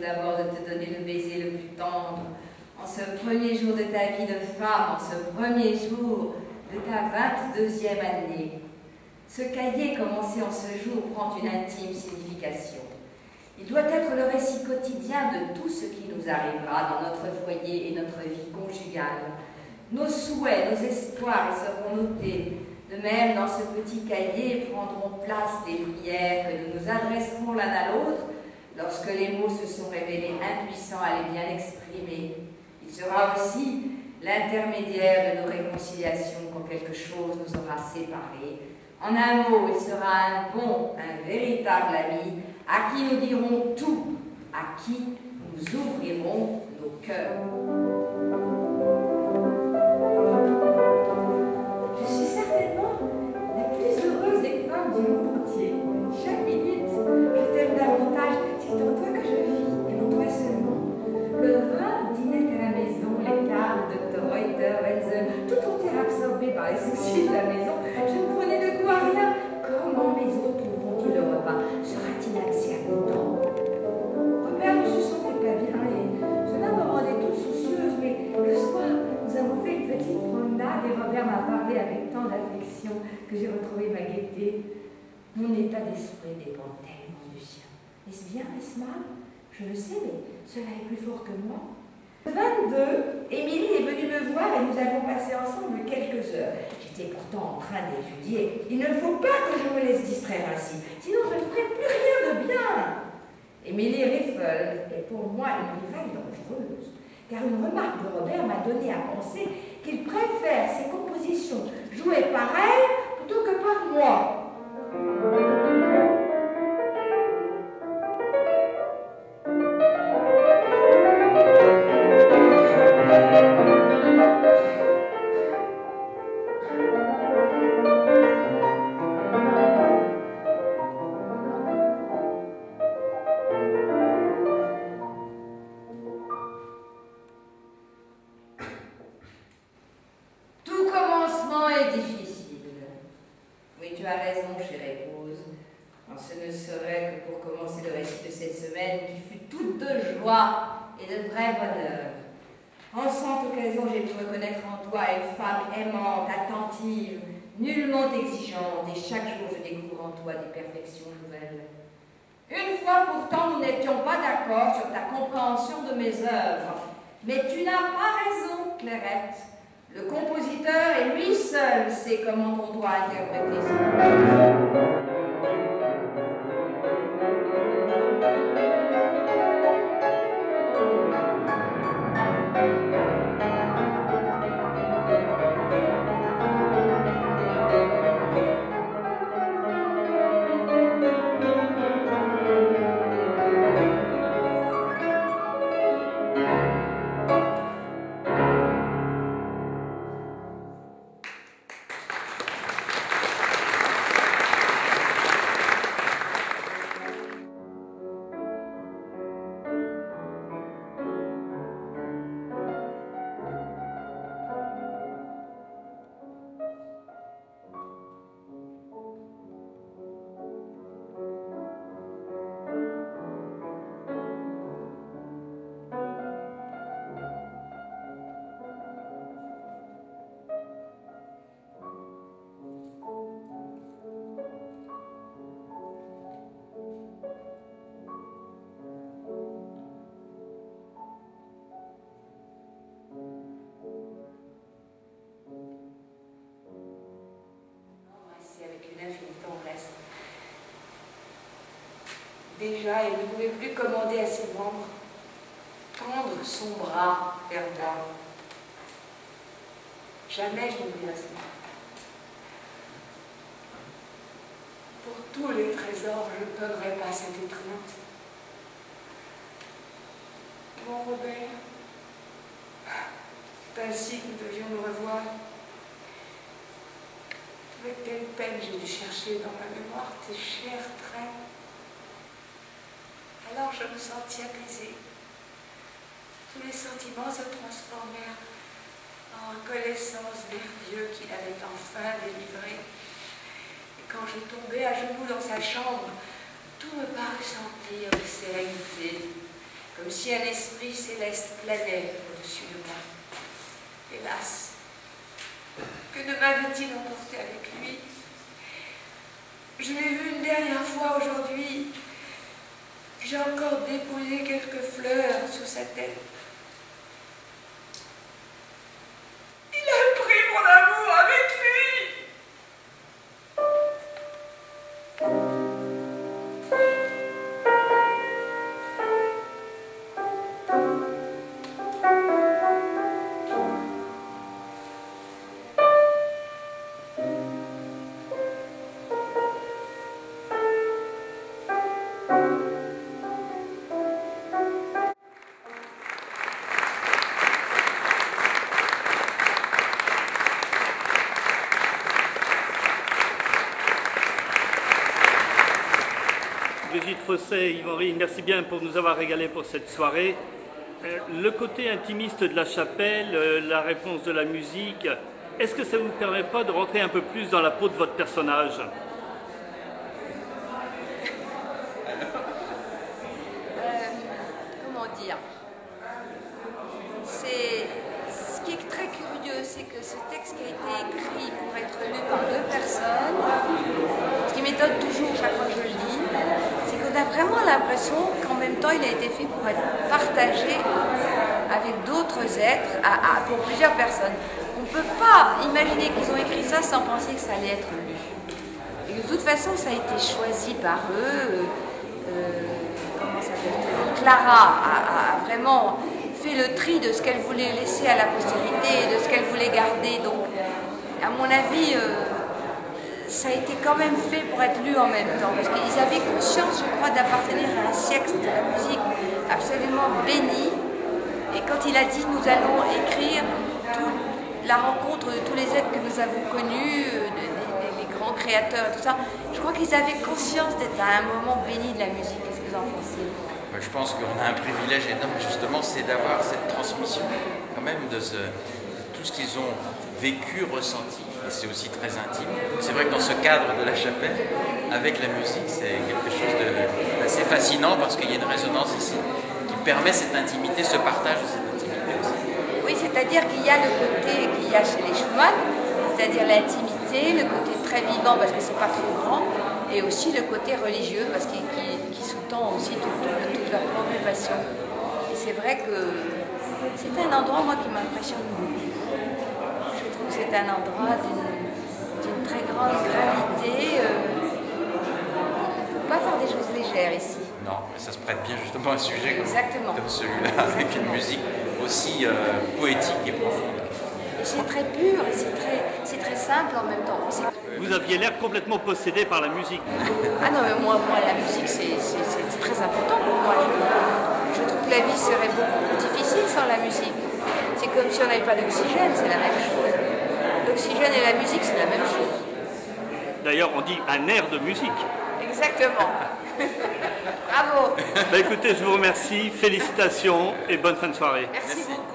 d'abord de te donner le baiser le plus tendre. En ce premier jour de ta vie de femme, en ce premier jour de ta 22e année. Ce cahier commencé en ce jour prend une intime signification. Il doit être le récit quotidien de tout ce qui nous arrivera dans notre foyer et notre vie conjugale. Nos souhaits, nos espoirs y seront notés. De même, dans ce petit cahier prendront place des prières que nous nous adresserons l'un à l'autre lorsque les mots se sont révélés impuissants à les bien exprimer. Il sera aussi l'intermédiaire de nos réconciliations quand quelque chose nous aura séparés. En un mot, il sera un bon, un véritable ami à qui nous dirons tout, à qui nous ouvrirons nos cœurs. Je suis certainement la plus heureuse des femmes du monde entier. Chaque minute, je t'aime davantage. C'est en toi que je vis, et en toi seulement. Le vin dînait à la maison, les cartes, le Dr. Reuter, Wenzel, tout entier absorbé par les soucis de la maison. Je ne prenais de goût à rien. Comment mes autres trouveront-ils le repas? Sera-t-il accès à mon temps? Robert ne se sentait pas bien et cela me rendait toute soucieuse, mais le soir, nous avons fait une petite promenade et Robert m'a parlé avec tant d'affection que j'ai retrouvé ma gaieté. Mon état d'esprit dépend tellement du sien. Est-ce bien, est-ce mal? Je le sais, mais cela est plus fort que moi. Le 22, Émilie est venue me voir et nous avons passé ensemble quelques heures. J'étais pourtant en train d'étudier. Il ne faut pas que je me laisse distraire ainsi, sinon je ne ferai plus rien de bien. Émilie Riffel est pour moi une rivale dangereuse, car une remarque de Robert m'a donné à penser qu'il préfère ses compositions jouées par elle plutôt que par moi. Nullement exigeante, et chaque jour je découvre en toi des perfections nouvelles. Une fois pourtant, nous n'étions pas d'accord sur ta compréhension de mes œuvres. Mais tu n'as pas raison, Clairette. Le compositeur et lui seul sait comment on doit interpréter ça. Déjà, il ne pouvait plus commander à ses membres tendre son bras vers moi. Jamais je n'oublierai ça. Pour tous les trésors, je ne donnerai pas cette étreinte. Mon Robert, c'est ainsi que nous devions nous revoir. Avec quelle peine j'ai dû chercher dans ma mémoire tes chers traits. Alors je me sentis apaisée. Tous les sentiments se transformèrent en reconnaissance vers Dieu qui l'avait enfin délivré. Et quand je tombais à genoux dans sa chambre, tout me parut s'emplir de sérénité, comme si un esprit céleste planait au-dessus de moi. Hélas, que ne m'avait-il emporté avec lui? Je l'ai vu une dernière fois aujourd'hui. J'ai encore déposé quelques fleurs sur sa tête. Il a pris mon amour avec lui. Brigitte Fosset, Yves Henry, merci bien pour nous avoir régalé pour cette soirée. Le côté intimiste de la chapelle, la réponse de la musique, est-ce que ça ne vous permet pas de rentrer un peu plus dans la peau de votre personnage? Comment dire? Ce qui est très curieux, c'est que ce texte qui a été écrit pour être lu par deux personnes, ce qui m'étonne toujours chaque fois que je le lis, c'est qu'on a vraiment l'impression qu'en même temps il a été fait pour être partagé avec d'autres êtres, pour plusieurs personnes. On ne peut pas imaginer qu'ils ont écrit ça sans penser que ça allait être lu. Et de toute façon, ça a été choisi par eux. Comment s'appelle-t-elle? Clara a vraiment fait le tri de ce qu'elle voulait laisser à la postérité et de ce qu'elle voulait garder. Donc, à mon avis, ça a été quand même fait pour être lu en même temps. Parce qu'ils avaient conscience, je crois, d'appartenir à un siècle de la musique absolument béni. Et quand il a dit « nous allons écrire la rencontre de tous les êtres que nous avons connus, les grands créateurs et tout ça », je crois qu'ils avaient conscience d'être à un moment béni de la musique. Qu'est-ce que vous en pensez? Je pense qu'on a un privilège énorme, justement, c'est d'avoir cette transmission, quand même, de tout ce qu'ils ont vécu, ressenti, et c'est aussi très intime. C'est vrai que dans ce cadre de la chapelle, avec la musique, c'est quelque chose d'assez fascinant, parce qu'il y a une résonance ici qui permet cette intimité, ce partage de cette intimité aussi. Oui, c'est-à-dire qu'il y a le côté qu'il y a chez les Schumann, c'est-à-dire l'intimité, le côté très vivant, parce que c'est pas trop grand, et aussi le côté religieux, parce qu'il sous-tend aussi toute la préoccupation. Et c'est vrai que c'est un endroit, moi, qui m'impressionne beaucoup. Je trouve que c'est un endroit d'une très grande gravité. On ne peut pas faire des choses légères ici. Non, mais ça se prête bien justement à un sujet comme celui-là, avec une musique aussi poétique et profonde. C'est très pur, c'est très simple en même temps. Vous aviez l'air complètement possédé par la musique. Ah non, mais moi la musique, c'est très important pour moi. Je trouve que la vie serait beaucoup plus difficile sans la musique. C'est comme si on n'avait pas d'oxygène, c'est la même chose. L'oxygène et la musique, c'est la même chose. D'ailleurs, on dit un air de musique. Exactement. Bravo. Écoutez, je vous remercie, félicitations et bonne fin de soirée. Merci beaucoup.